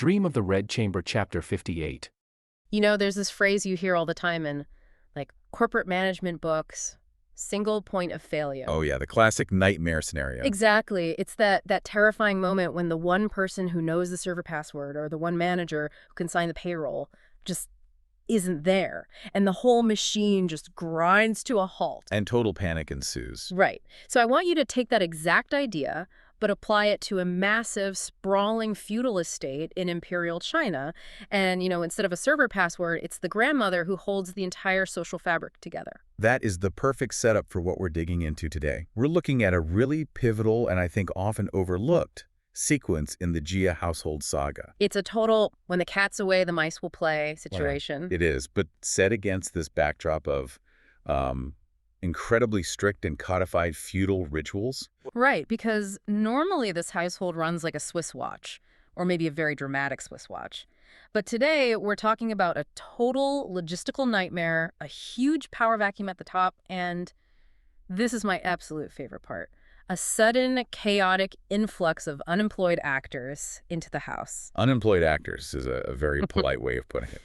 Dream of the Red Chamber, Chapter 58. You know, there's this phrase you hear all the time in, like, corporate management books, single point of failure. Oh yeah, the classic nightmare scenario. Exactly. It's that terrifying moment when the one person who knows the server password or the one manager who can sign the payroll just isn't there, and the whole machine just grinds to a halt. And total panic ensues. Right. So I want you to take that exact idea, but apply it to a massive, sprawling feudal estate in imperial China. And, instead of a server password, it's the grandmother who holds the entire social fabric together. That is the perfect setup for what we're digging into today. We're looking at a really pivotal and I think often overlooked sequence in the Jia household saga. It's a total when the cat's away, the mice will play situation. It is, but set against this backdrop of incredibly strict and codified feudal rituals. Right, because normally this household runs like a Swiss watch, or maybe a very dramatic Swiss watch. But today we're talking about a total logistical nightmare, a huge power vacuum at the top, and this is my absolute favorite part. A sudden, chaotic influx of unemployed actors into the house. Unemployed actors is a very polite way of putting it.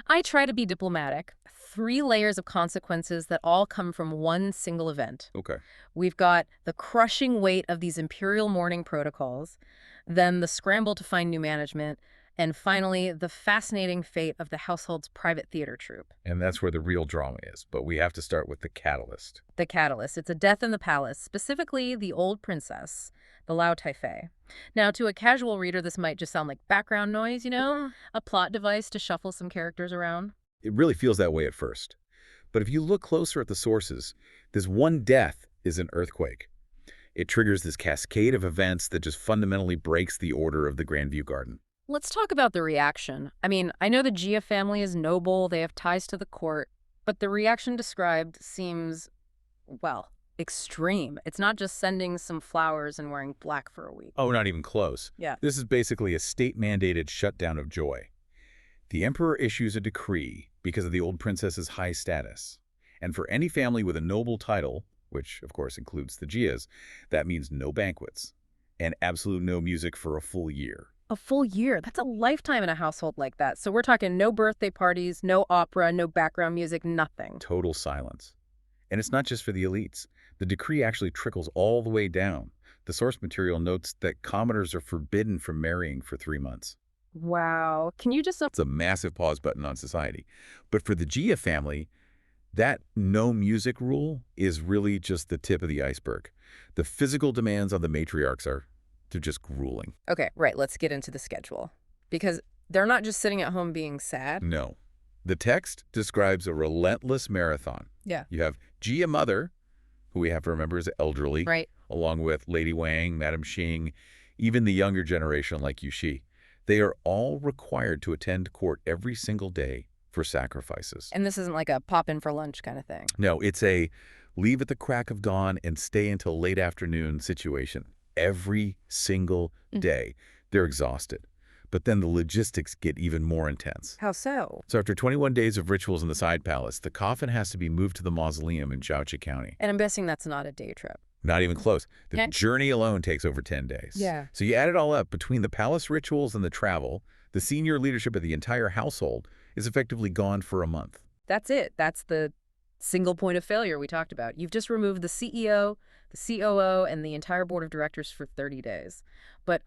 I try to be diplomatic. 3 layers of consequences that all come from one single event. Okay. We've got the crushing weight of these imperial mourning protocols, then the scramble to find new management, and finally, the fascinating fate of the household's private theater troupe. And that's where the real drama is, but we have to start with the catalyst. The catalyst. It's a death in the palace, specifically the old princess, the Lao Taifei. Now, to a casual reader, this might just sound like background noise, a plot device to shuffle some characters around. It really feels that way at first. But if you look closer at the sources, this one death is an earthquake. It triggers this cascade of events that just fundamentally breaks the order of the Grandview Garden. Let's talk about the reaction. I mean, I know the Jia family is noble, they have ties to the court, but the reaction described seems, well, extreme. It's not just sending some flowers and wearing black for a week. Oh, not even close. Yeah. This is basically a state-mandated shutdown of joy. The emperor issues a decree because of the old princess's high status. And for any family with a noble title, which of course includes the Jias, that means no banquets and absolute no music for a full year. A full year? That's a lifetime in a household like that. So we're talking no birthday parties, no opera, no background music, nothing. Total silence. And it's not just for the elites. The decree actually trickles all the way down. The source material notes that commoners are forbidden from marrying for 3 months. Wow. Can you just... It's a massive pause button on society. But for the Jia family, that no music rule is really just the tip of the iceberg. The physical demands on the matriarchs they're just grueling. Okay, right. Let's get into the schedule. Because they're not just sitting at home being sad. No. The text describes a relentless marathon. Yeah. You have Jia Mother, who we have to remember is elderly, right, along with Lady Wang, Madame Xing, even the younger generation like Yuxi. They are all required to attend court every single day for sacrifices. And this isn't like a pop in for lunch kind of thing. No, it's a leave at the crack of dawn and stay until late afternoon situation. Every single day. They're exhausted. But then the logistics get even more intense. How so? So after 21 days of rituals in the side palace, the coffin has to be moved to the mausoleum in Jiaoqi County. And I'm guessing that's not a day trip. Not even close. The journey alone takes over 10 days. Yeah. So you add it all up, between the palace rituals and the travel, the senior leadership of the entire household is effectively gone for a month. That's it. That's the single point of failure we talked about. You've just removed the CEO, the COO, and the entire board of directors for 30 days. But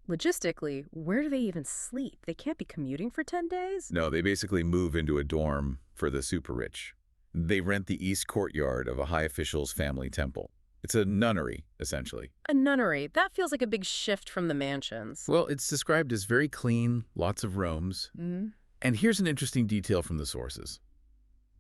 logistically, where do they even sleep? They can't be commuting for 10 days? No, they basically move into a dorm for the super rich. They rent the east courtyard of a high official's family temple. It's a nunnery, essentially. A nunnery. That feels like a big shift from the mansions. Well, it's described as very clean, lots of rooms. Mm-hmm. And here's an interesting detail from the sources.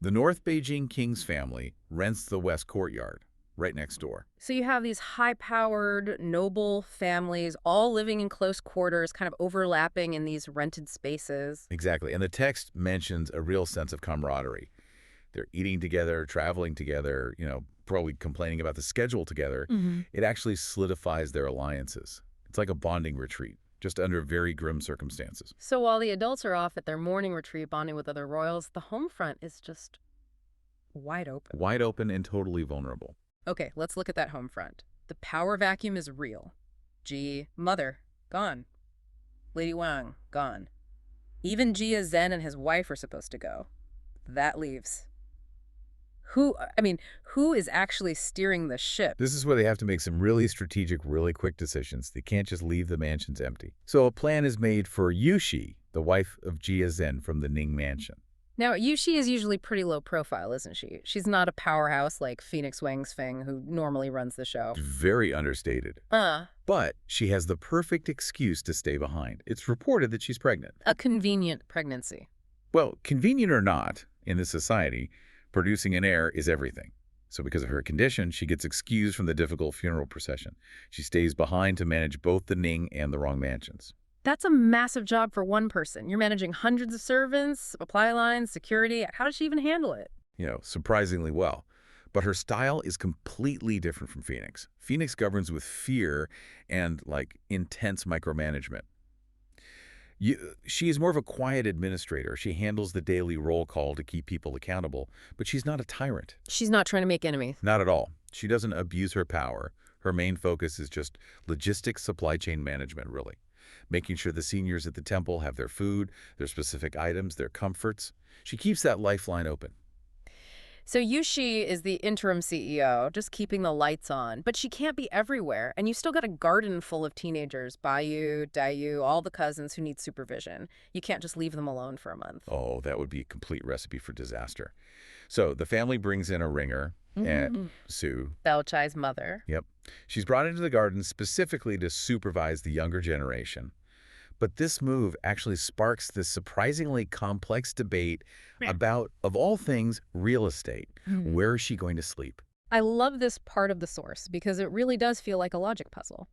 The North Beijing king's family rents the west courtyard, right next door. So you have these high-powered, noble families all living in close quarters, kind of overlapping in these rented spaces. Exactly. And the text mentions a real sense of camaraderie. They're eating together, traveling together, probably complaining about the schedule together. Mm-hmm. It actually solidifies their alliances. It's like a bonding retreat, just under very grim circumstances. So while the adults are off at their morning retreat bonding with other royals, the home front is just wide open. Wide open and totally vulnerable. Okay, let's look at that home front. The power vacuum is real. Gee, mother, gone. Lady Wang, gone. Even Jia Zhen and his wife are supposed to go. That leaves. Who is actually steering the ship? This is where they have to make some really strategic, really quick decisions. They can't just leave the mansions empty. So a plan is made for Yushi, the wife of Jia Zhen from the Ning mansion. Now, Yushi is usually pretty low profile, isn't she? She's not a powerhouse like Phoenix Wang's Feng, who normally runs the show. Very understated. But she has the perfect excuse to stay behind. It's reported that she's pregnant. A convenient pregnancy. Well, convenient or not, in this society, producing an heir is everything. So because of her condition, she gets excused from the difficult funeral procession. She stays behind to manage both the Ning and the Rong mansions. That's a massive job for one person. You're managing hundreds of servants, supply lines, security. How does she even handle it? Surprisingly well. But her style is completely different from Phoenix. Phoenix governs with fear and, intense micromanagement. She is more of a quiet administrator. She handles the daily roll call to keep people accountable, but she's not a tyrant. She's not trying to make enemies. Not at all. She doesn't abuse her power. Her main focus is just logistics, supply chain management, really. Making sure the seniors at the temple have their food, their specific items, their comforts. She keeps that lifeline open. So Yushi is the interim CEO, just keeping the lights on. But she can't be everywhere. And you still got a garden full of teenagers, Baiyu, Dayu, all the cousins who need supervision. You can't just leave them alone for a month. Oh, that would be a complete recipe for disaster. So the family brings in a ringer, and Sue. Bao Chai's mother. Yep. She's brought into the garden specifically to supervise the younger generation. But this move actually sparks this surprisingly complex debate about, of all things, real estate. Where is she going to sleep? I love this part of the source because it really does feel like a logic puzzle.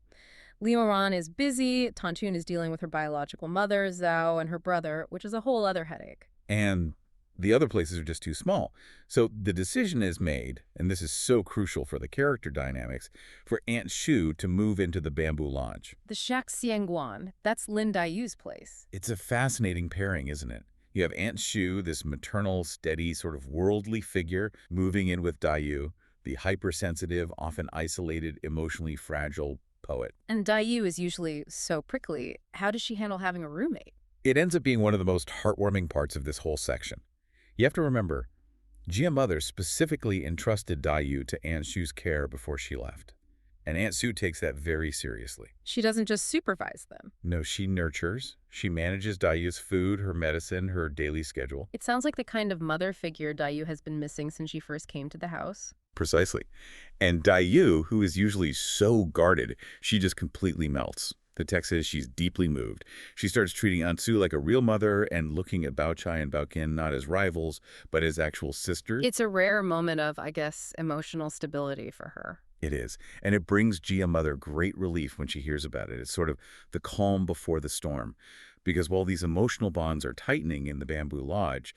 Liu Ran is busy, Tantun is dealing with her biological mother, Zhao, and her brother, which is a whole other headache. And the other places are just too small. So the decision is made, and this is so crucial for the character dynamics, for Aunt Shu to move into the Bamboo Lodge. The Shak Xiangguan, that's Lin Daiyu's place. It's a fascinating pairing, isn't it? You have Aunt Shu, this maternal, steady, sort of worldly figure, moving in with Daiyu, the hypersensitive, often isolated, emotionally fragile poet. And Daiyu is usually so prickly. How does she handle having a roommate? It ends up being one of the most heartwarming parts of this whole section. You have to remember, Jia Mother specifically entrusted Daiyu to Aunt Shu's care before she left. And Aunt Shu takes that very seriously. She doesn't just supervise them. No, she nurtures. She manages Daiyu's food, her medicine, her daily schedule. It sounds like the kind of mother figure Daiyu has been missing since she first came to the house. Precisely. And Daiyu, who is usually so guarded, she just completely melts. The text says she's deeply moved. She starts treating Aunt Sue like a real mother and looking at Bao Chai and Bao Qin not as rivals, but as actual sisters. It's a rare moment of, I guess, emotional stability for her. It is. And it brings Jia Mother great relief when she hears about it. It's sort of the calm before the storm. Because while these emotional bonds are tightening in the Bamboo Lodge,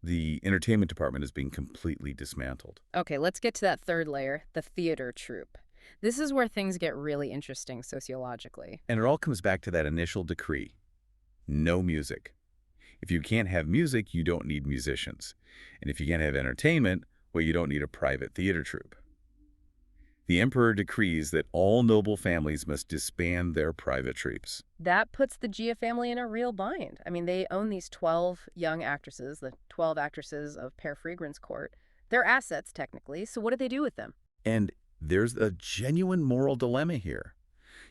the entertainment department is being completely dismantled. Okay, let's get to that third layer, the theater troupe. This is where things get really interesting sociologically. And it all comes back to that initial decree. No music. If you can't have music, you don't need musicians. And if you can't have entertainment, well, you don't need a private theater troupe. The emperor decrees that all noble families must disband their private troupes. That puts the Jia family in a real bind. I mean, they own these 12 young actresses, the 12 actresses of Père Frigran's court. They're assets, technically, so what do they do with them? And there's a genuine moral dilemma here.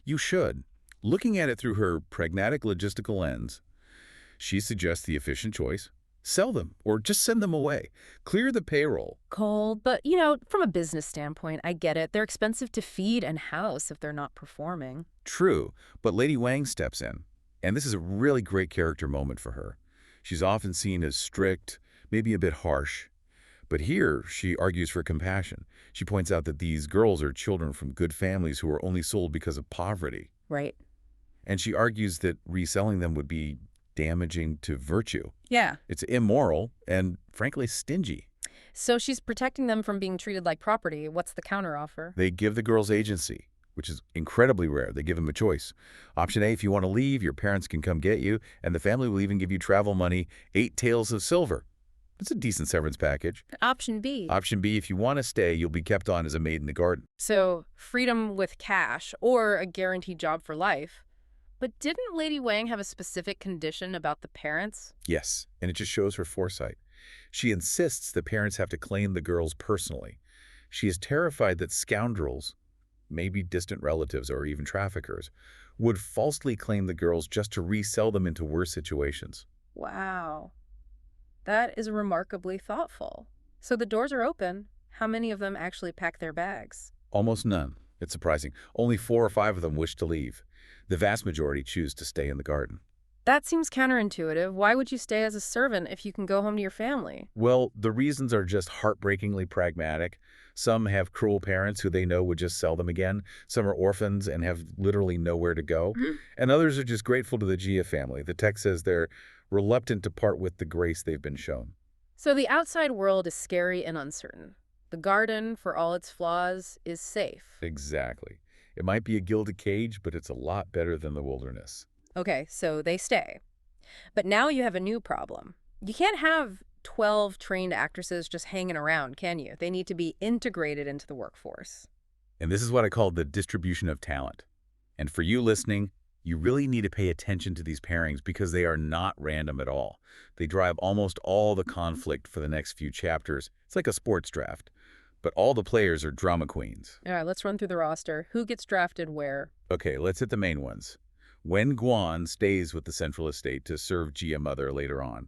You should. Looking at it through her pragmatic logistical lens, she suggests the efficient choice. Sell them, or just send them away. Clear the payroll. Cold, but, from a business standpoint, I get it. They're expensive to feed and house if they're not performing. True, but Lady Wang steps in. And this is a really great character moment for her. She's often seen as strict, maybe a bit harsh. But here, she argues for compassion. She points out that these girls are children from good families who are only sold because of poverty. Right. And she argues that reselling them would be damaging to virtue. Yeah. It's immoral and, frankly, stingy. So she's protecting them from being treated like property. What's the counteroffer? They give the girls agency, which is incredibly rare. They give them a choice. Option A, if you want to leave, your parents can come get you, and the family will even give you travel money, 8 taels of silver. It's a decent severance package. Option B. Option B, if you want to stay, you'll be kept on as a maid in the garden. So freedom with cash or a guaranteed job for life. But didn't Lady Wang have a specific condition about the parents? Yes, and it just shows her foresight. She insists the parents have to claim the girls personally. She is terrified that scoundrels, maybe distant relatives or even traffickers, would falsely claim the girls just to resell them into worse situations. Wow, that is remarkably thoughtful. So the doors are open. How many of them actually pack their bags? Almost none. It's surprising. Only 4 or 5 of them wish to leave. The vast majority choose to stay in the garden. That seems counterintuitive. Why would you stay as a servant if you can go home to your family? Well, the reasons are just heartbreakingly pragmatic. Some have cruel parents who they know would just sell them again. Some are orphans and have literally nowhere to go. And others are just grateful to the Gia family. The text says they're reluctant to part with the grace they've been shown. So the outside world is scary and uncertain. The garden, for all its flaws, is safe. Exactly. It might be a gilded cage, but it's a lot better than the wilderness. Okay, so they stay. But now you have a new problem. You can't have 12 trained actresses just hanging around, can you? They need to be integrated into the workforce. And this is what I call the distribution of talent. And for you listening, you really need to pay attention to these pairings because they are not random at all. They drive almost all the conflict for the next few chapters. It's like a sports draft. But all the players are drama queens. All right, let's run through the roster. Who gets drafted where? Okay, let's hit the main ones. Wen Guan stays with the central estate to serve Jia Mother later on.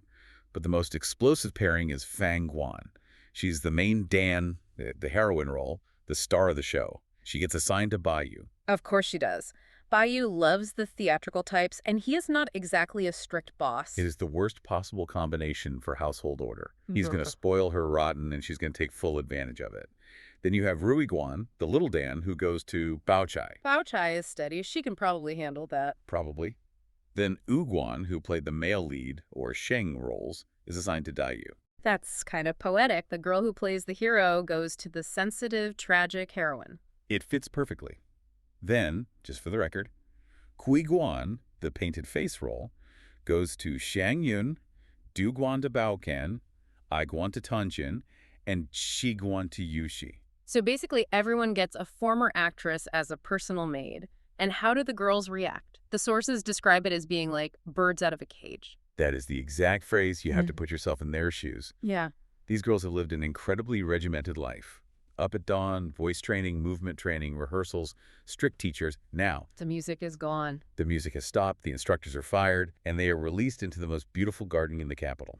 But the most explosive pairing is Fang Guan. She's the main Dan, the heroine role, the star of the show. She gets assigned to Bayou. Of course she does. Bayou loves the theatrical types, and he is not exactly a strict boss. It is the worst possible combination for household order. He's going to spoil her rotten, and she's going to take full advantage of it. Then you have Rui Guan, the little Dan, who goes to Bao Chai. Bao Chai is steady. She can probably handle that. Probably. Then U Guan, who played the male lead, or Sheng roles, is assigned to Dai Yu. That's kind of poetic. The girl who plays the hero goes to the sensitive, tragic heroine. It fits perfectly. Then, just for the record, Kui Guan, the painted face role, goes to Shang Yun, Du Guan to Bao Ken, I Guan to Tanjin, and Shi Guan to Yushi. So basically everyone gets a former actress as a personal maid. And how do the girls react? The sources describe it as being like birds out of a cage. That is the exact phrase. You have to put yourself in their shoes. Yeah. These girls have lived an incredibly regimented life. Up at dawn, voice training, movement training, rehearsals, strict teachers. Now, The music is gone. the music has stopped, the instructors are fired, and they are released into the most beautiful garden in the capital.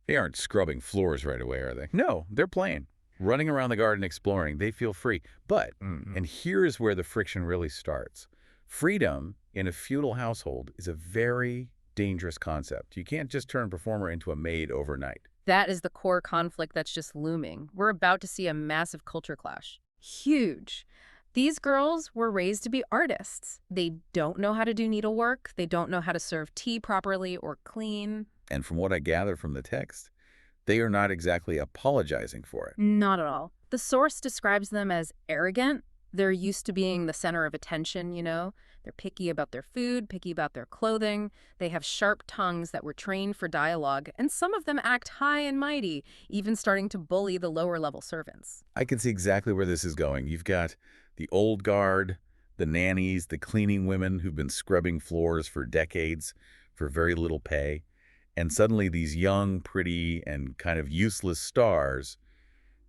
They aren't scrubbing floors right away, are they? No, they're playing. Running around the garden exploring, they feel free. But, and here is where the friction really starts. Freedom in a feudal household is a very dangerous concept. You can't just turn a performer into a maid overnight. That is the core conflict that's just looming. We're about to see a massive culture clash. Huge. These girls were raised to be artists. They don't know how to do needlework. They don't know how to serve tea properly or clean. And from what I gather from the text, they are not exactly apologizing for it. Not at all. The source describes them as arrogant. They're used to being the center of attention, you know? They're picky about their food, picky about their clothing. They have sharp tongues that were trained for dialogue, and some of them act high and mighty, even starting to bully the lower-level servants. I can see exactly where this is going. You've got the old guard, the nannies, the cleaning women who've been scrubbing floors for decades for very little pay. And suddenly these young, pretty, and kind of useless stars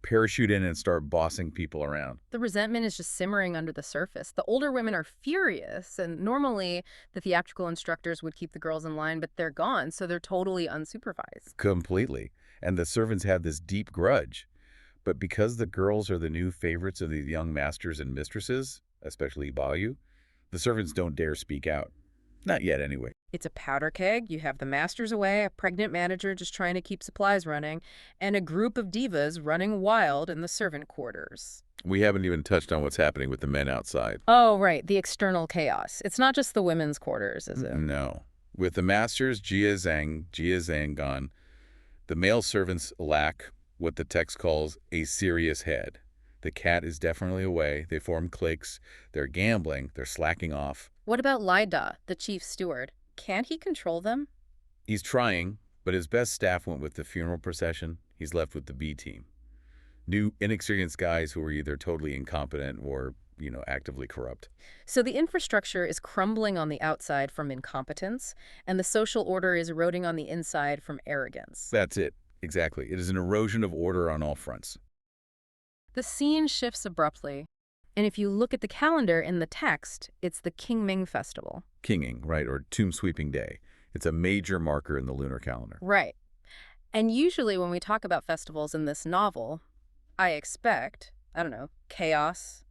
parachute in and start bossing people around. The resentment is just simmering under the surface. The older women are furious, and normally the theatrical instructors would keep the girls in line, but they're gone, so they're totally unsupervised. Completely. And the servants have this deep grudge. But because the girls are the new favorites of these young masters and mistresses, especially Bayou, the servants don't dare speak out. Not yet, anyway. It's a powder keg. You have the masters away, a pregnant manager just trying to keep supplies running, and a group of divas running wild in the servant quarters. We haven't even touched on what's happening with the men outside. Oh, right, the external chaos. It's not just the women's quarters, is it? No. With the masters, Jia Zhang gone, the male servants lack what the text calls a serious head. The cat is definitely away. They form cliques. They're gambling. They're slacking off. What about Lida, the chief steward? Can't he control them? He's trying, but his best staff went with the funeral procession. He's left with the B team. New, inexperienced guys who are either totally incompetent or actively corrupt. So the infrastructure is crumbling on the outside from incompetence, and the social order is eroding on the inside from arrogance. That's it. Exactly. It is an erosion of order on all fronts. The scene shifts abruptly, and if you look at the calendar in the text, it's the Qingming Festival. Kinging, right, or Tomb Sweeping Day. It's a major marker in the lunar calendar. Right. And usually when we talk about festivals in this novel, I expect, I don't know, chaos,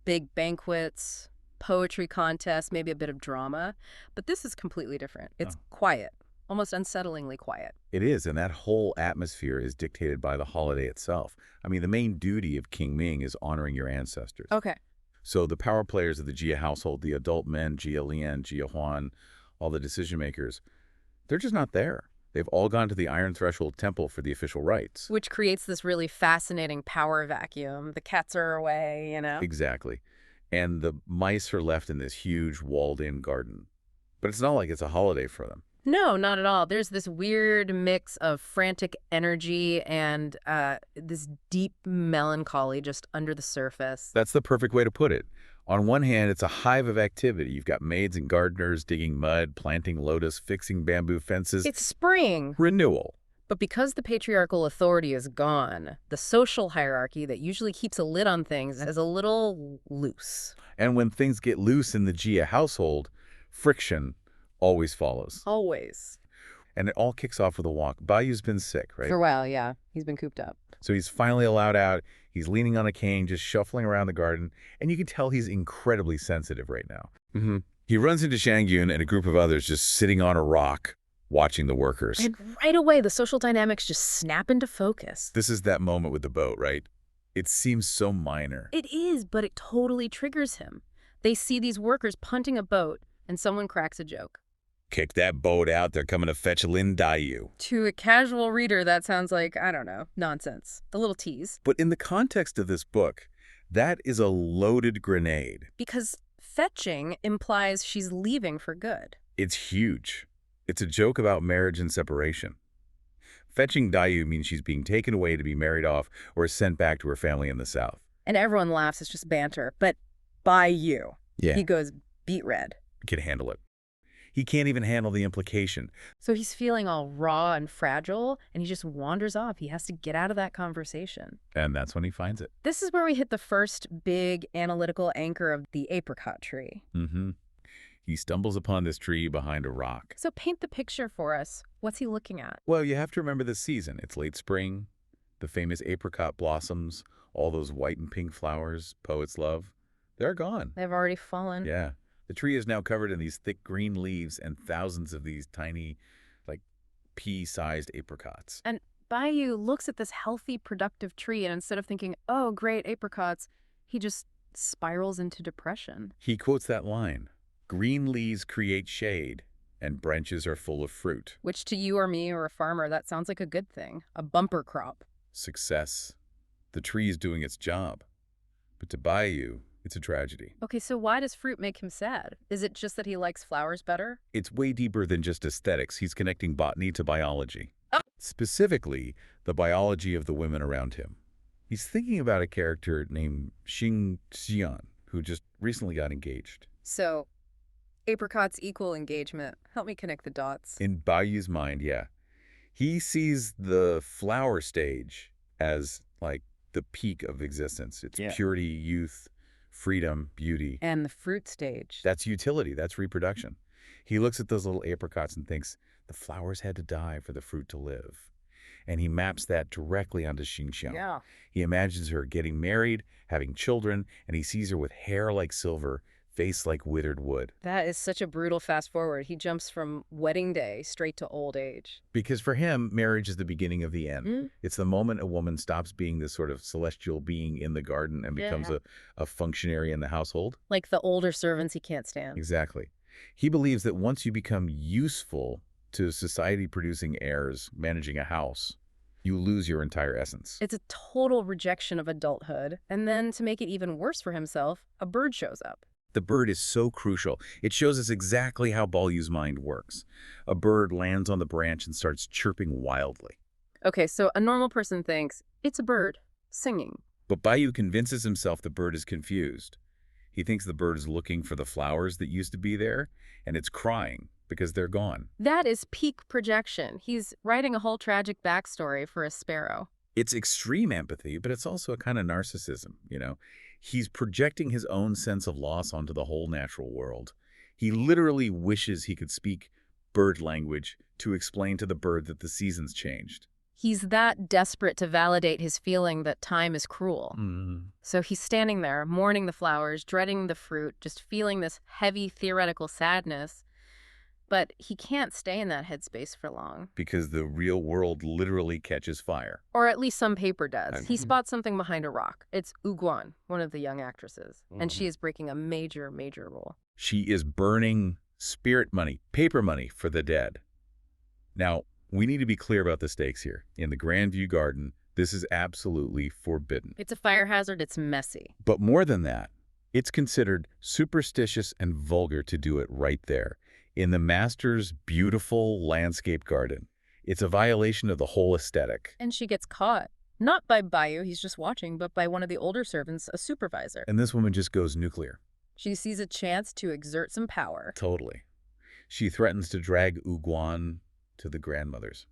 big banquets, poetry contests, maybe a bit of drama. But this is completely different. It's quiet, almost unsettlingly quiet. It is, and that whole atmosphere is dictated by the holiday itself. I mean, the main duty of King Ming is honoring your ancestors. Okay. So the power players of the Jia household, the adult men, Jia Lian, Jia Huan, all the decision makers, they're just not there. They've all gone to the Iron Threshold Temple for the official rites. Which creates this really fascinating power vacuum. The cats are away, Exactly. And the mice are left in this huge walled-in garden. But it's not like it's a holiday for them. No, not at all. There's this weird mix of frantic energy and this deep melancholy just under the surface. That's the perfect way to put it. On one hand, it's a hive of activity. You've got maids and gardeners digging mud, planting lotus, fixing bamboo fences. It's spring. Renewal. But because the patriarchal authority is gone, the social hierarchy that usually keeps a lid on things is a little loose. And when things get loose in the Jia household, friction always follows. Always. And it all kicks off with a walk. Bayou's been sick, right? For a while, yeah. He's been cooped up. So he's finally allowed out. He's leaning on a cane, just shuffling around the garden. And you can tell he's incredibly sensitive right now. He runs into Shangyun and a group of others just sitting on a rock, watching the workers. And right away, the social dynamics just snap into focus. This is that moment with the boat, right? It seems so minor. It is, but it totally triggers him. They see these workers punting a boat, and someone cracks a joke. Kick that boat out. They're coming to fetch Lin Daiyu. To a casual reader, that sounds like, I don't know, nonsense. A little tease. But in the context of this book, that is a loaded grenade. Because fetching implies she's leaving for good. It's huge. It's a joke about marriage and separation. Fetching Daiyu means she's being taken away to be married off or sent back to her family in the south. And everyone laughs, it's just banter. But by you. Yeah. He goes beet red. Can handle it. He can't even handle the implication. So he's feeling all raw and fragile, and he just wanders off. He has to get out of that conversation. And that's when he finds it. This is where we hit the first big analytical anchor of the apricot tree. He stumbles upon this tree behind a rock. So paint the picture for us. What's he looking at? Well, you have to remember the season. It's late spring, the famous apricot blossoms, all those white and pink flowers poets love. They're gone. They've already fallen. Yeah. The tree is now covered in these thick green leaves and thousands of these tiny, like, pea-sized apricots. And Bayou looks at this healthy, productive tree, and instead of thinking, oh, great apricots, he just spirals into depression. He quotes that line, "Green leaves create shade, and branches are full of fruit." Which to you or me or a farmer, that sounds like a good thing, a bumper crop. Success. The tree is doing its job. But to Bayou, it's a tragedy. Okay, so why does fruit make him sad? Is it just that he likes flowers better? It's way deeper than just aesthetics. He's connecting botany to biology. Specifically, the biology of the women around him. He's thinking about a character named Xing Xian, who just recently got engaged. So, apricots equal engagement. Help me connect the dots. In Bayou's mind, yeah. He sees the flower stage as, like, the peak of existence. It's purity, youth, freedom, beauty. And the fruit stage. That's utility. That's reproduction. He looks at those little apricots and thinks, the flowers had to die for the fruit to live. And he maps that directly onto Xingxiang. Yeah. He imagines her getting married, having children, and he sees her with hair like silver, face like withered wood. That is such a brutal fast forward. He jumps from wedding day straight to old age. Because for him, marriage is the beginning of the end. It's the moment a woman stops being this sort of celestial being in the garden and becomes a functionary in the household. Like the older servants he can't stand. Exactly. He believes that once you become useful to society producing heirs, managing a house, you lose your entire essence. It's a total rejection of adulthood. And then to make it even worse for himself, a bird shows up. The bird is so crucial. It shows us exactly how Baoyu's mind works. A bird lands on the branch and starts chirping wildly. Okay, so a normal person thinks, it's a bird, singing. But Bayou convinces himself the bird is confused. He thinks the bird is looking for the flowers that used to be there, and it's crying because they're gone. That is peak projection. He's writing a whole tragic backstory for a sparrow. It's extreme empathy, but it's also a kind of narcissism. He's projecting his own sense of loss onto the whole natural world. He literally wishes he could speak bird language to explain to the bird that the seasons changed. He's that desperate to validate his feeling that time is cruel. Mm. So he's standing there, mourning the flowers, dreading the fruit, just feeling this heavy theoretical sadness. But he can't stay in that headspace for long. Because the real world literally catches fire. Or at least some paper does. He spots something behind a rock. It's Uguan, one of the young actresses. And she is breaking a major, major rule. She is burning spirit money, paper money for the dead. Now, we need to be clear about the stakes here. In the Grandview Garden, this is absolutely forbidden. It's a fire hazard. It's messy. But more than that, it's considered superstitious and vulgar to do it right there, in the master's beautiful landscape garden. It's a violation of the whole aesthetic. And she gets caught. Not by Bayou, he's just watching, but by one of the older servants, a supervisor. And this woman just goes nuclear. She sees a chance to exert some power. Totally. She threatens to drag Uguan to the grandmothers.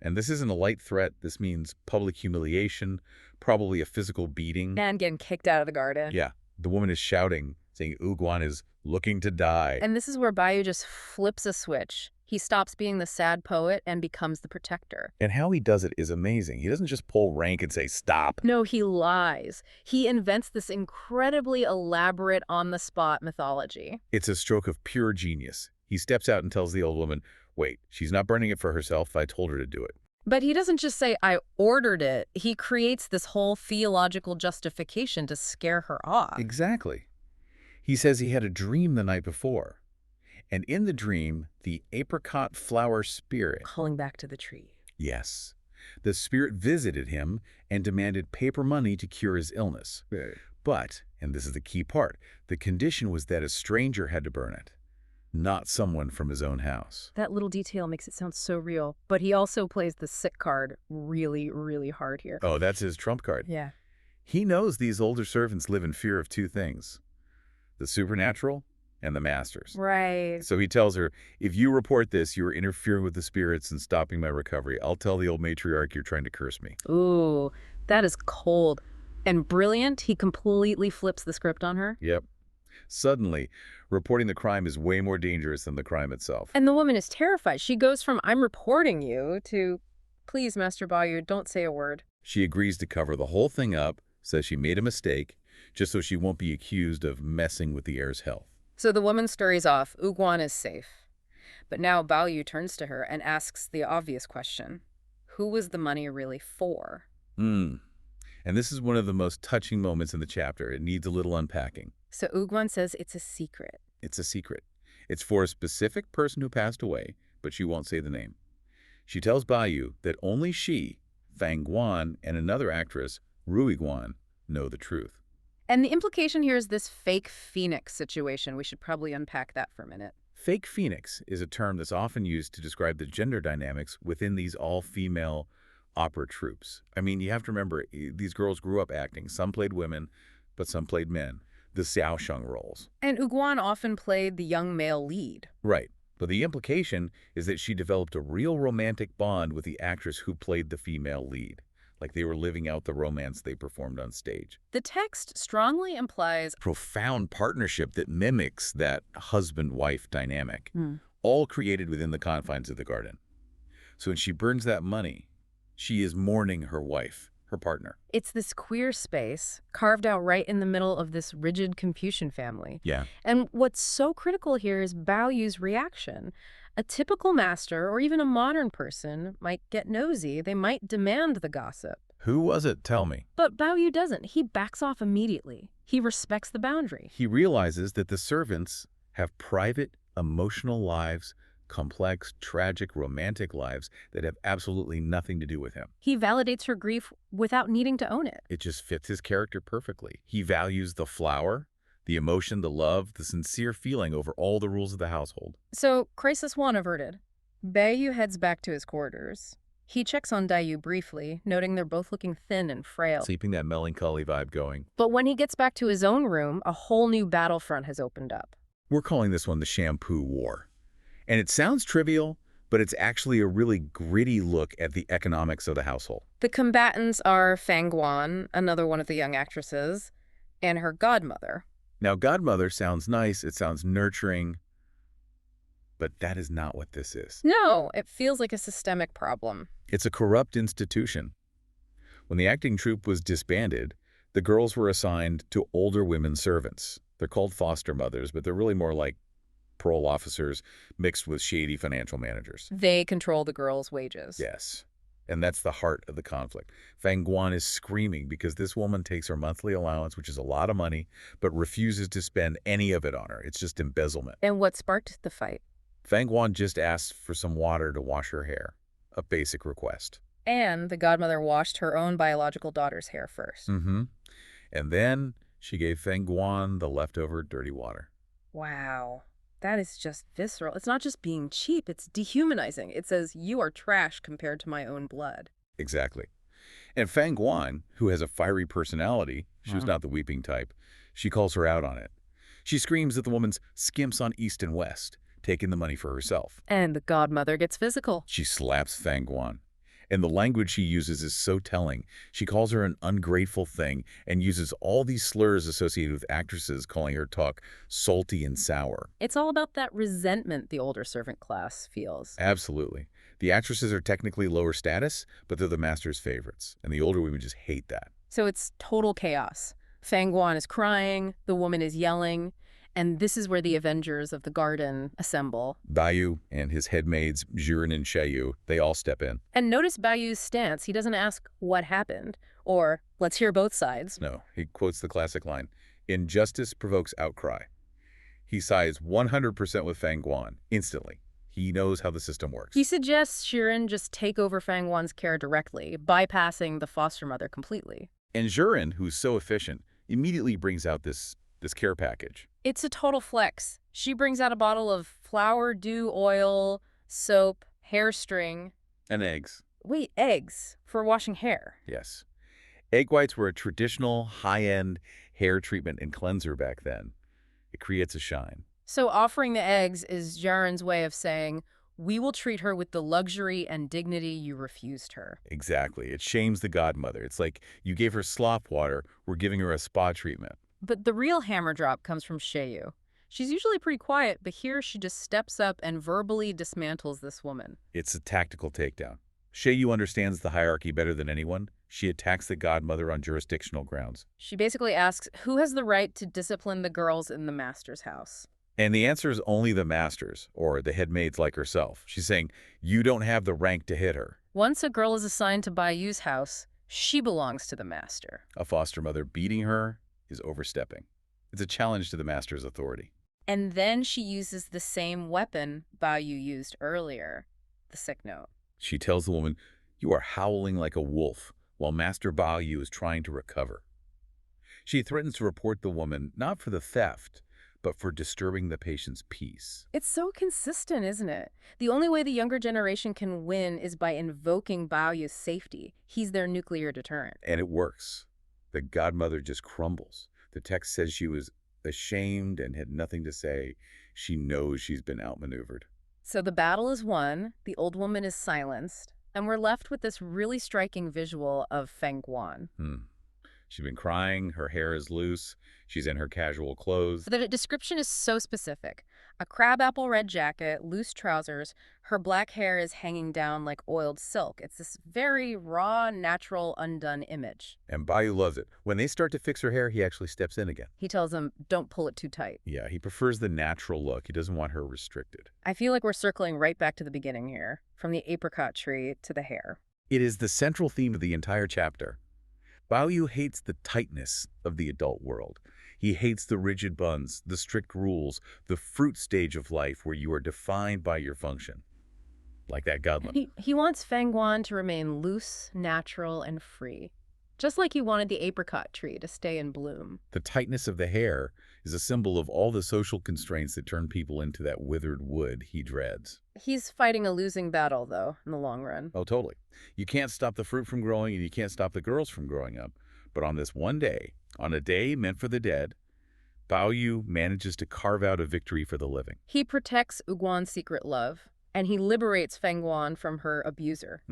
And this isn't a light threat. This means public humiliation, probably a physical beating. And getting kicked out of the garden. Yeah. The woman is shouting, saying Uguan is looking to die. And this is where Bayou just flips a switch. He stops being the sad poet and becomes the protector. And how he does it is amazing. He doesn't just pull rank and say, stop. No, he lies. He invents this incredibly elaborate on-the-spot mythology. It's a stroke of pure genius. He steps out and tells the old woman, wait, she's not burning it for herself. I told her to do it. But he doesn't just say, I ordered it. He creates this whole theological justification to scare her off. Exactly. He says he had a dream the night before. And in the dream, the apricot flower spirit... Calling back to the tree. Yes. The spirit visited him and demanded paper money to cure his illness. But, and this is the key part, the condition was that a stranger had to burn it, not someone from his own house. That little detail makes it sound so real. But he also plays the sick card really, really hard here. Oh, that's his trump card. Yeah. He knows these older servants live in fear of two things, the supernatural and the masters. Right. So he tells her, if you report this, you are interfering with the spirits and stopping my recovery. I'll tell the old matriarch you're trying to curse me. Ooh, that is cold. And brilliant. He completely flips the script on her. Yep. Suddenly, reporting the crime is way more dangerous than the crime itself. And the woman is terrified. She goes from, I'm reporting you, to, please, Master Bayou, don't say a word. She agrees to cover the whole thing up, says she made a mistake, just so she won't be accused of messing with the heir's health. So the woman scurries off. Uguan is safe. But now Bayou turns to her and asks the obvious question. Who was the money really for? And this is one of the most touching moments in the chapter. It needs a little unpacking. So Uguan says it's a secret. It's a secret. It's for a specific person who passed away, but she won't say the name. She tells Bayou that only she, Fang Guan, and another actress, Rui Guan, know the truth. And the implication here is this fake phoenix situation. We should probably unpack that for a minute. Fake phoenix is a term that's often used to describe the gender dynamics within these all-female opera troupes. I mean, you have to remember, these girls grew up acting. Some played women, but some played men. The Xiaosheng roles. And Uguan often played the young male lead. Right. But the implication is that she developed a real romantic bond with the actress who played the female lead. Like they were living out the romance they performed on stage. The text strongly implies Profound partnership that mimics that husband-wife dynamic, all created within the confines of the garden. So when she burns that money, she is mourning her wife, her partner. it's this queer space carved out right in the middle of this rigid Confucian family. Yeah. And what's so critical here is Baoyu's reaction. A typical master, or even a modern person, might get nosy. They might demand the gossip. Who was it? Tell me. But Baoyu doesn't. He backs off immediately. He respects the boundary. He realizes that the servants have private, emotional lives, complex, tragic, romantic lives that have absolutely nothing to do with him. He validates her grief without needing to own it. It just fits his character perfectly. He values the flower, the emotion, the love, the sincere feeling over all the rules of the household. So, crisis 1 averted. Baoyu heads back to his quarters. He checks on Dayu briefly, noting they're both looking thin and frail. Keeping that melancholy vibe going. But when he gets back to his own room, a whole new battlefront has opened up. We're calling this one the Shampoo War. And it sounds trivial, but it's actually a really gritty look at the economics of the household. The combatants are Fang Guan, another one of the young actresses, and her godmother. Now, godmother sounds nice, it sounds nurturing, but that is not what this is. No, it feels like a systemic problem. It's a corrupt institution. When the acting troupe was disbanded, the girls were assigned to older women servants. They're called foster mothers, but they're really more like parole officers mixed with shady financial managers. They control the girls' wages. Yes. And that's the heart of the conflict. Fang Guan is screaming because this woman takes her monthly allowance, which is a lot of money, but refuses to spend any of it on her. It's just embezzlement. And what sparked the fight? Fang Guan just asked for some water to wash her hair, a basic request. And the godmother washed her own biological daughter's hair first. And then she gave Fang Guan the leftover dirty water. Wow. That is just visceral. It's not just being cheap, it's dehumanizing. It says, you are trash compared to my own blood. Exactly. And Fang Guan, who has a fiery personality, she was not the weeping type, she calls her out on it. She screams that the woman's skimps on East and West, taking the money for herself. And the godmother gets physical. She slaps Fang Guan. And the language she uses is so telling. She calls her an ungrateful thing and uses all these slurs associated with actresses calling her talk salty and sour. It's all about that resentment the older servant class feels. Absolutely. The actresses are technically lower status, but they're the master's favorites. And the older women just hate that. So it's total chaos. Fang Guan is crying, the woman is yelling, and this is where the Avengers of the Garden assemble. Dayu and his head maids, Zhiren and Sheyu, they all step in. And notice Bayu's stance. He doesn't ask what happened, or let's hear both sides. No, he quotes the classic line, injustice provokes outcry. He sides 100% with Fang Guan, instantly. He knows how the system works. He suggests Zhiren just take over Fang Guan's care directly, bypassing the foster mother completely. And Zhiren, who's so efficient, immediately brings out this care package. It's a total flex. She brings out a bottle of flour, dew oil, soap, hair string. And eggs. Wait, eggs for washing hair. Yes. Egg whites were a traditional, high-end hair treatment and cleanser back then. It creates a shine. So offering the eggs is Zhiren's way of saying, we will treat her with the luxury and dignity you refused her. Exactly. It shames the godmother. It's like you gave her slop water, we're giving her a spa treatment. But the real hammer drop comes from Sheyu. She's usually pretty quiet, but here she just steps up and verbally dismantles this woman. It's a tactical takedown. Sheyu understands the hierarchy better than anyone. She attacks the godmother on jurisdictional grounds. She basically asks, who has the right to discipline the girls in the master's house? And the answer is only the masters, or the head maids like herself. She's saying, you don't have the rank to hit her. Once a girl is assigned to Bayu's house, she belongs to the master. A foster mother beating her is overstepping. It's a challenge to the master's authority. And then she uses the same weapon Bayu used earlier, the sick note. She tells the woman, you are howling like a wolf, while Master Bayu is trying to recover. She threatens to report the woman, not for the theft, but for disturbing the patient's peace. It's so consistent, isn't it? The only way the younger generation can win is by invoking Baoyu's safety. He's their nuclear deterrent. And it works. The godmother just crumbles. The text says she was ashamed and had nothing to say. She knows she's been outmaneuvered. So the battle is won, the old woman is silenced, and we're left with this really striking visual of Fang Guan. She's been crying, her hair is loose, she's in her casual clothes. The description is so specific. A crabapple red jacket, loose trousers, her black hair is hanging down like oiled silk. It's this very raw, natural, undone image. And Bayu loves it. When they start to fix her hair, he actually steps in again. He tells them, don't pull it too tight. Yeah, he prefers the natural look. He doesn't want her restricted. I feel like we're circling right back to the beginning here, from the apricot tree to the hair. It is the central theme of the entire chapter. Baoyu hates the tightness of the adult world. He hates the rigid buns, the strict rules, the fruit stage of life where you are defined by your function. Like that godling. He wants Fang Guan to remain loose, natural, and free. just like he wanted the apricot tree to stay in bloom. The tightness of the hair is a symbol of all the social constraints that turn people into that withered wood he dreads. He's fighting a losing battle, though, in the long run. Oh, totally. You can't stop the fruit from growing and you can't stop the girls from growing up. But on this one day, on a day meant for the dead, Bao Yu manages to carve out a victory for the living. He protects Uguan's secret love, and he liberates Feng Guan from her abuser.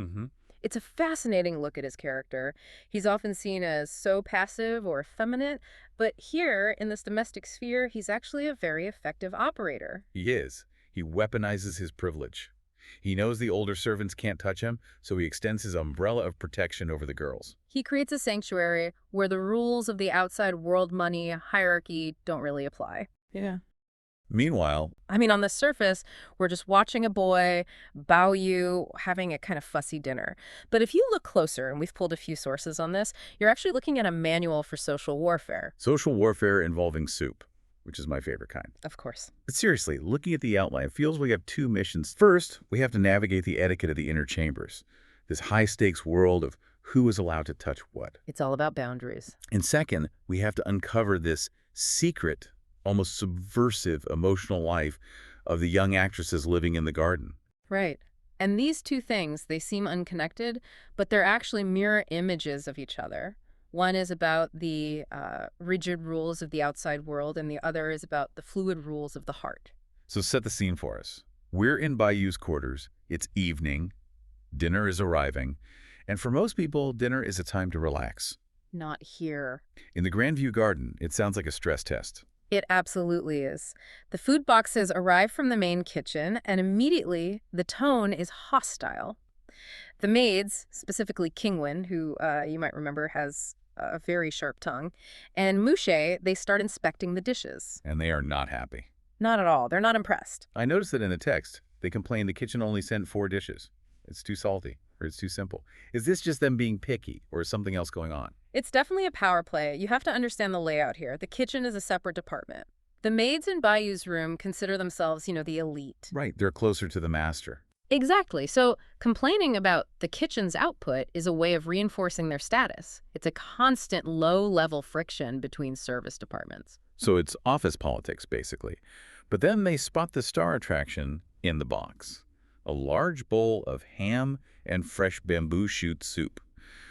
It's a fascinating look at his character. He's often seen as so passive or effeminate, but here, in this domestic sphere, he's actually a very effective operator. He is. He weaponizes his privilege. He knows the older servants can't touch him, so he extends his umbrella of protection over the girls. He creates a sanctuary where the rules of the outside world money hierarchy don't really apply. Yeah. Meanwhile, On the surface, we're just watching a boy, Bao Yu, having a kind of fussy dinner. But if you look closer, and we've pulled a few sources on this, you're actually looking at a manual for social warfare. social warfare involving soup, which is my favorite kind. Of course. But seriously, looking at the outline, it feels we have two missions. First, we have to navigate the etiquette of the inner chambers, this high-stakes world of who is allowed to touch what. It's all about boundaries. And second, we have to uncover this secret, almost subversive emotional life of the young actresses living in the garden. Right. And these two things, they seem unconnected, but they're actually mirror images of each other. One is about the rigid rules of the outside world, and the other is about the fluid rules of the heart. So set the scene for us. We're in Bayou's quarters. It's evening. Dinner is arriving. And for most people, dinner is a time to relax. Not here. In the Grandview Garden, it sounds like a stress test. It absolutely is. The food boxes arrive from the main kitchen, and immediately the tone is hostile. The maids, specifically Kingwin, who you might remember has a very sharp tongue, and Mushe, they start inspecting the dishes. And they are not happy. Not at all. They're not impressed. I noticed that in the text, they complain the kitchen only sent 4 dishes. It's too salty, or it's too simple. Is this just them being picky, or is something else going on? It's definitely a power play. You have to understand the layout here. The kitchen is a separate department. The maids in Bayou's room consider themselves, the elite. Right, they're closer to the master. Exactly. So complaining about the kitchen's output is a way of reinforcing their status. It's a constant low-level friction between service departments. So it's office politics, basically. But then they spot the star attraction in the box. A large bowl of ham and fresh bamboo shoot soup,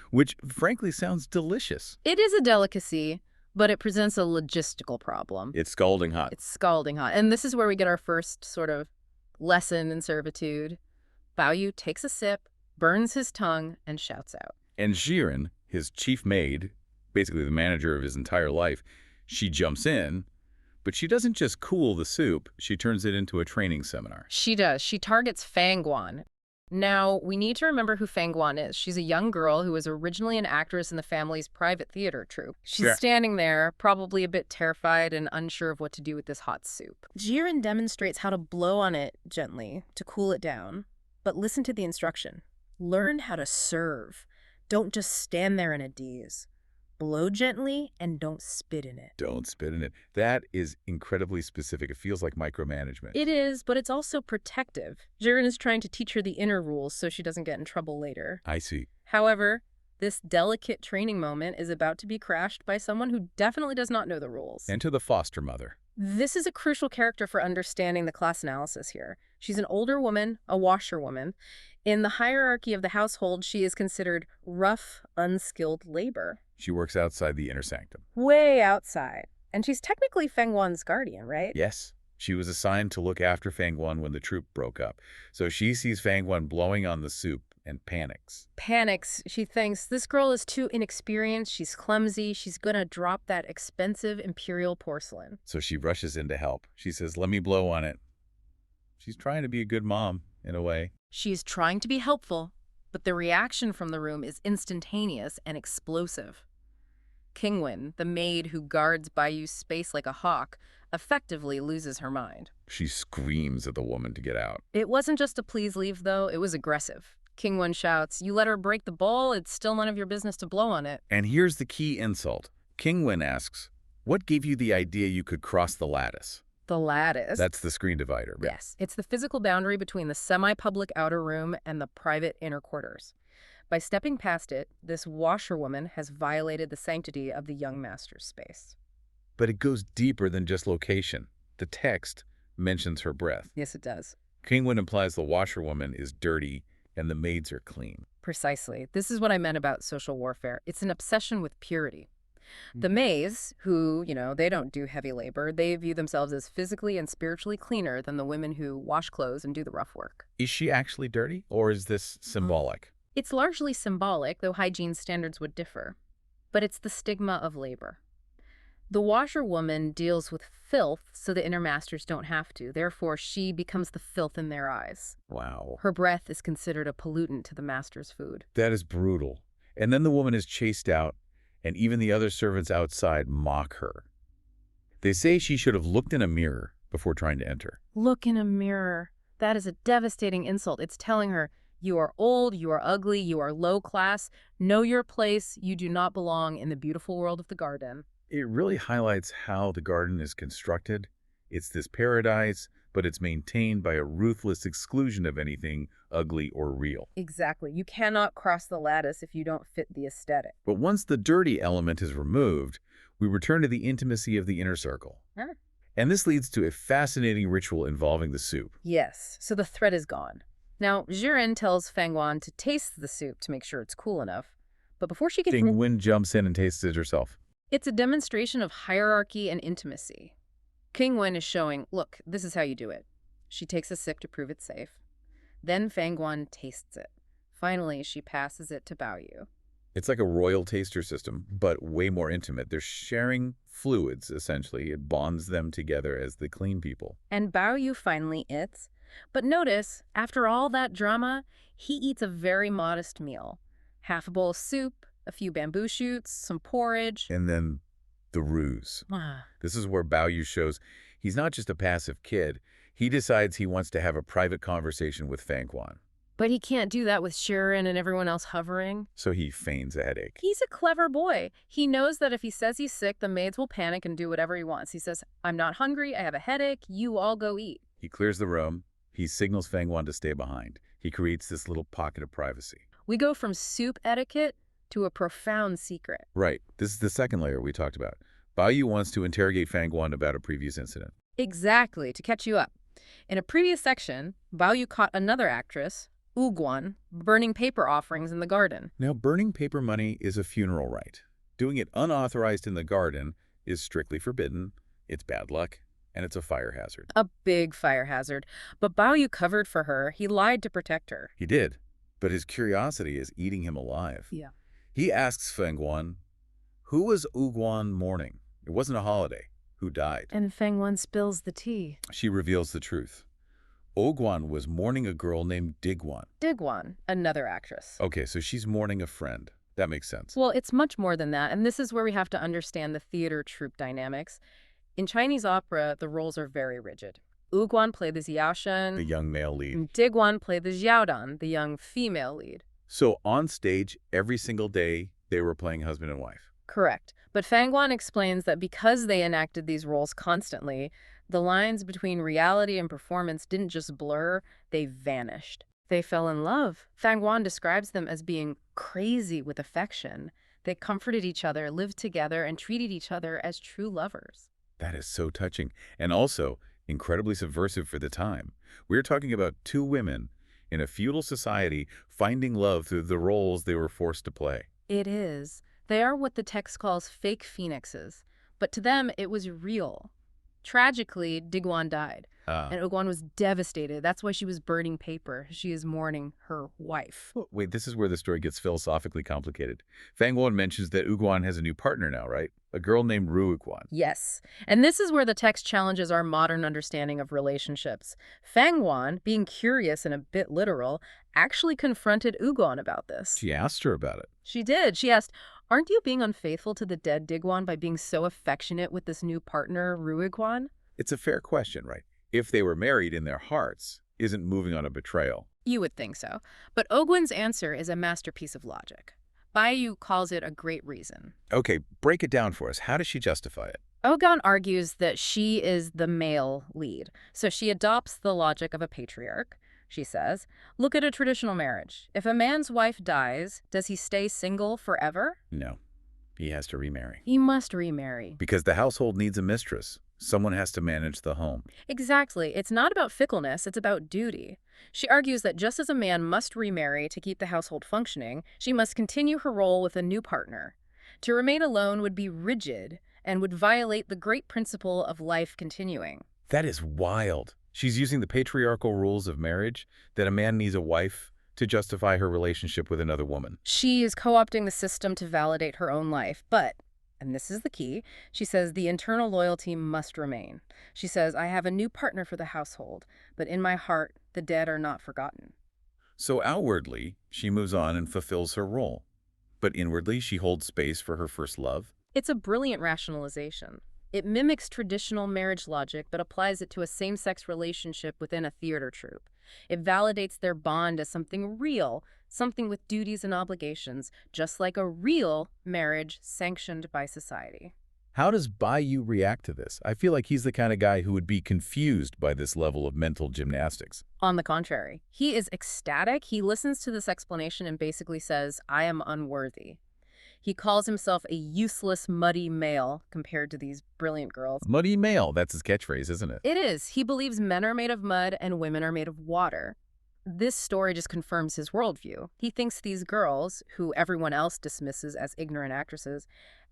which frankly sounds delicious. It is a delicacy, but it presents a logistical problem. It's scalding hot. It's scalding hot. And this is where we get our first sort of lesson in servitude. Bao Yu takes a sip, burns his tongue, and shouts out. And Jiren, his chief maid, basically the manager of his entire life, she jumps in, but she doesn't just cool the soup, she turns it into a training seminar. She does. She targets Feng Guan. Now, we need to remember who Feng Guan is. She's a young girl who was originally an actress in the family's private theater troupe. She's standing there, probably a bit terrified and unsure of what to do with this hot soup. Jiren demonstrates how to blow on it gently to cool it down. But listen to the instruction. Learn how to serve. Don't just stand there in a daze. Blow gently and don't spit in it. Don't spit in it. That is incredibly specific. It feels like micromanagement. It is, but it's also protective. Jiren is trying to teach her the inner rules so she doesn't get in trouble later. I see. However, this delicate training moment is about to be crashed by someone who definitely does not know the rules. Enter the foster mother. This is a crucial character for understanding the class analysis here. She's an older woman, a washerwoman. In the hierarchy of the household, she is considered rough, unskilled labor. She works outside the inner sanctum. Way outside. And she's technically Feng Guan's guardian, right? Yes. She was assigned to look after Fang Guan when the troop broke up. So she sees Fang Guan blowing on the soup and panics. Panics. She thinks, this girl is too inexperienced, she's clumsy, she's gonna drop that expensive imperial porcelain. So she rushes in to help. She says, let me blow on it. She's trying to be a good mom, in a way. She's trying to be helpful, but the reaction from the room is instantaneous and explosive. Kingwin, the maid who guards Bayou's space like a hawk, effectively loses her mind. She screams at the woman to get out. It wasn't just a please leave, though. It was aggressive. Kingwin shouts, you let her break the bowl, it's still none of your business to blow on it. And here's the key insult. Kingwin asks, what gave you the idea you could cross the lattice? The lattice? That's the screen divider. Yes. It's the physical boundary between the semi-public outer room and the private inner quarters. By stepping past it, this washerwoman has violated the sanctity of the young master's space. But it goes deeper than just location. The text mentions her breath. Yes, it does. Kingwin implies the washerwoman is dirty and the maids are clean. Precisely. This is what I meant about social warfare. It's an obsession with purity. The maids, who, they don't do heavy labor, they view themselves as physically and spiritually cleaner than the women who wash clothes and do the rough work. Is she actually dirty, or is this symbolic? It's largely symbolic, though hygiene standards would differ. But it's the stigma of labor. The washerwoman deals with filth so the inner masters don't have to. Therefore, she becomes the filth in their eyes. Wow. Her breath is considered a pollutant to the master's food. That is brutal. And then the woman is chased out, and even the other servants outside mock her. They say she should have looked in a mirror before trying to enter. Look in a mirror. That is a devastating insult. It's telling her, you are old, you are ugly, you are low class. Know your place. You do not belong in the beautiful world of the garden. It really highlights how the garden is constructed. It's this paradise, but it's maintained by a ruthless exclusion of anything ugly or real. Exactly. You cannot cross the lattice if you don't fit the aesthetic. But once the dirty element is removed, we return to the intimacy of the inner circle. Huh? And this leads to a fascinating ritual involving the soup. Yes, so the threat is gone. Now, Jiren tells Fangwan to taste the soup to make sure it's cool enough. But before she can... Kingwin jumps in and tastes it herself. It's a demonstration of hierarchy and intimacy. Kingwin is showing, look, this is how you do it. She takes a sip to prove it's safe. Then Fangwan tastes it. Finally, she passes it to Baoyu. It's like a royal taster system, but way more intimate. They're sharing fluids, essentially. It bonds them together as the clean people. And Baoyu finally eats. But notice, after all that drama, he eats a very modest meal. Half a bowl of soup, a few bamboo shoots, some porridge. And then the ruse. This is where Baoyu shows he's not just a passive kid. He decides he wants to have a private conversation with Fangwan. But he can't do that with Shirin and everyone else hovering. So he feigns a headache. He's a clever boy. He knows that if he says he's sick, the maids will panic and do whatever he wants. He says, I'm not hungry, I have a headache, you all go eat. He clears the room. He signals Fangwan to stay behind. He creates this little pocket of privacy. We go from soup etiquette to a profound secret. Right. This is the second layer we talked about. Baoyu wants to interrogate Fangwan about a previous incident. Exactly, to catch you up. In a previous section, Baoyu caught another actress, Uguan, burning paper offerings in the garden. Now, burning paper money is a funeral rite. Doing it unauthorized in the garden is strictly forbidden. It's bad luck, and it's a fire hazard. A big fire hazard. But Baoyu covered for her. He lied to protect her. He did, but his curiosity is eating him alive. Yeah. He asks Fangwan, who was Uguan mourning? It wasn't a holiday. Who died? And Fangwan spills the tea. She reveals the truth. Uguan was mourning a girl named Digwan. Digwan, another actress. Okay, so she's mourning a friend. That makes sense. Well, it's much more than that, and this is where we have to understand the theater troupe dynamics. In Chinese opera, the roles are very rigid. Uguan played the Xiaoshen. The young male lead. And Digwan played the Xiaodan, the young female lead. So on stage, every single day, they were playing husband and wife. Correct. But Fangwan explains that because they enacted these roles constantly, the lines between reality and performance didn't just blur, they vanished. They fell in love. Fangwan describes them as being crazy with affection. They comforted each other, lived together, and treated each other as true lovers. That is so touching, and also incredibly subversive for the time. We're talking about two women in a feudal society finding love through the roles they were forced to play. It is. They are what the text calls fake phoenixes, but to them it was real. Tragically, Digwan died, and Uguan was devastated. That's why she was burning paper. She is mourning her wife. Wait, this is where the story gets philosophically complicated. Fangwan mentions that Uguan has a new partner now, right? A girl named Ruiguan. Yes, and this is where the text challenges our modern understanding of relationships. Fangwan, being curious and a bit literal, actually confronted Uguan about this. She asked her about it. She did. She asked, aren't you being unfaithful to the dead Digwan by being so affectionate with this new partner, Ruiguan? It's a fair question, right? If they were married in their hearts, isn't moving on a betrayal? You would think so. But Oguan's answer is a masterpiece of logic. Baoyu calls it a great reason. Okay, break it down for us. How does she justify it? Oguan argues that she is the male lead, so she adopts the logic of a patriarch. she says. Look at a traditional marriage. If a man's wife dies, does he stay single forever? No, he has to remarry. He must remarry. Because the household needs a mistress. Someone has to manage the home. Exactly. It's not about fickleness, it's about duty. She argues that just as a man must remarry to keep the household functioning, she must continue her role with a new partner. To remain alone would be rigid and would violate the great principle of life continuing. That is wild. She's using the patriarchal rules of marriage, that a man needs a wife to justify her relationship with another woman. She is co-opting the system to validate her own life, but, and this is the key, she says the internal loyalty must remain. She says, I have a new partner for the household, but in my heart, the dead are not forgotten. So outwardly, she moves on and fulfills her role. But inwardly, she holds space for her first love. It's a brilliant rationalization. It mimics traditional marriage logic but applies it to a same-sex relationship within a theater troupe. It validates their bond as something real, something with duties and obligations, just like a real marriage sanctioned by society. How does Bayou react to this? I feel like he's the kind of guy who would be confused by this level of mental gymnastics. On the contrary, he is ecstatic. He listens to this explanation and basically says, I am unworthy. He calls himself a useless, muddy male compared to these brilliant girls. Muddy male, that's his catchphrase, isn't it? It is. He believes men are made of mud and women are made of water. This story just confirms his worldview. He thinks these girls, who everyone else dismisses as ignorant actresses,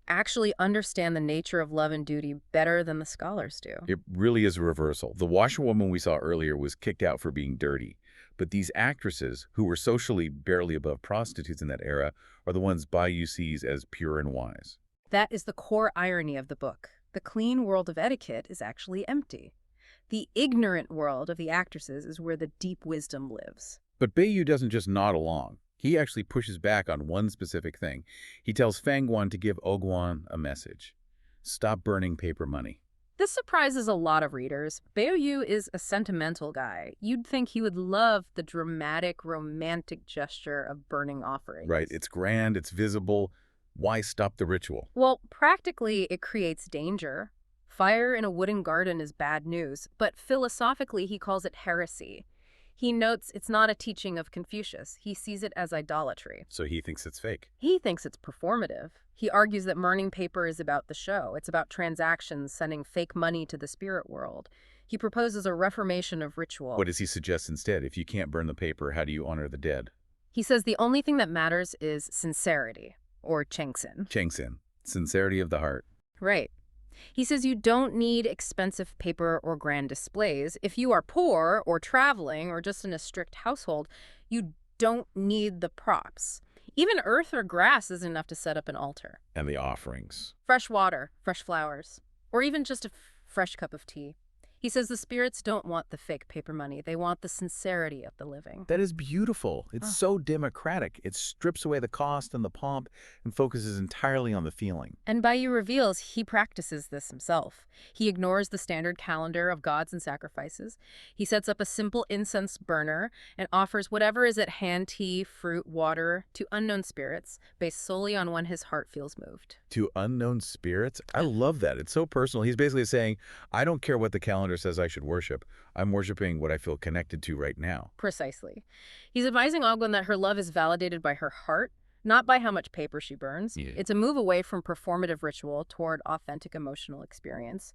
actually understand the nature of love and duty better than the scholars do. It really is a reversal. The washerwoman we saw earlier was kicked out for being dirty. But these actresses, who were socially barely above prostitutes in that era, are the ones Bayou sees as pure and wise. That is the core irony of the book. The clean world of etiquette is actually empty. The ignorant world of the actresses is where the deep wisdom lives. But Bayou doesn't just nod along. He actually pushes back on one specific thing. He tells Fangguan to give Oguan a message. Stop burning paper money. This surprises a lot of readers. Bayou is a sentimental guy. You'd think he would love the dramatic, romantic gesture of burning offerings. Right, it's grand, it's visible. Why stop the ritual? Well, practically, it creates danger. Fire in a wooden garden is bad news, but philosophically, he calls it heresy. He notes it's not a teaching of Confucius. He sees it as idolatry. So he thinks it's fake. He thinks it's performative. He argues that burning paper is about the show. It's about transactions sending fake money to the spirit world. He proposes a reformation of ritual. What does he suggest instead? If you can't burn the paper, how do you honor the dead? He says the only thing that matters is sincerity, or chengsin. Chengsin, sincerity of the heart. Right. He says you don't need expensive paper or grand displays. If you are poor or traveling or just in a strict household, you don't need the props. Even earth or grass is enough to set up an altar. And the offerings. Fresh water, fresh flowers, or even just a fresh cup of tea. He says the spirits don't want the fake paper money. They want the sincerity of the living. That is beautiful. It's so democratic. It strips away the cost and the pomp and focuses entirely on the feeling. And Bayou reveals he practices this himself. He ignores the standard calendar of gods and sacrifices. He sets up a simple incense burner and offers whatever is at hand, tea, fruit, water, to unknown spirits, based solely on when his heart feels moved. To unknown spirits? I love that. It's so personal. He's basically saying, I don't care what the calendar says I should worship. I'm worshiping what I feel connected to right now. Precisely. He's advising Ogwin that her love is validated by her heart, not by how much paper she burns. Yeah. It's a move away from performative ritual toward authentic emotional experience.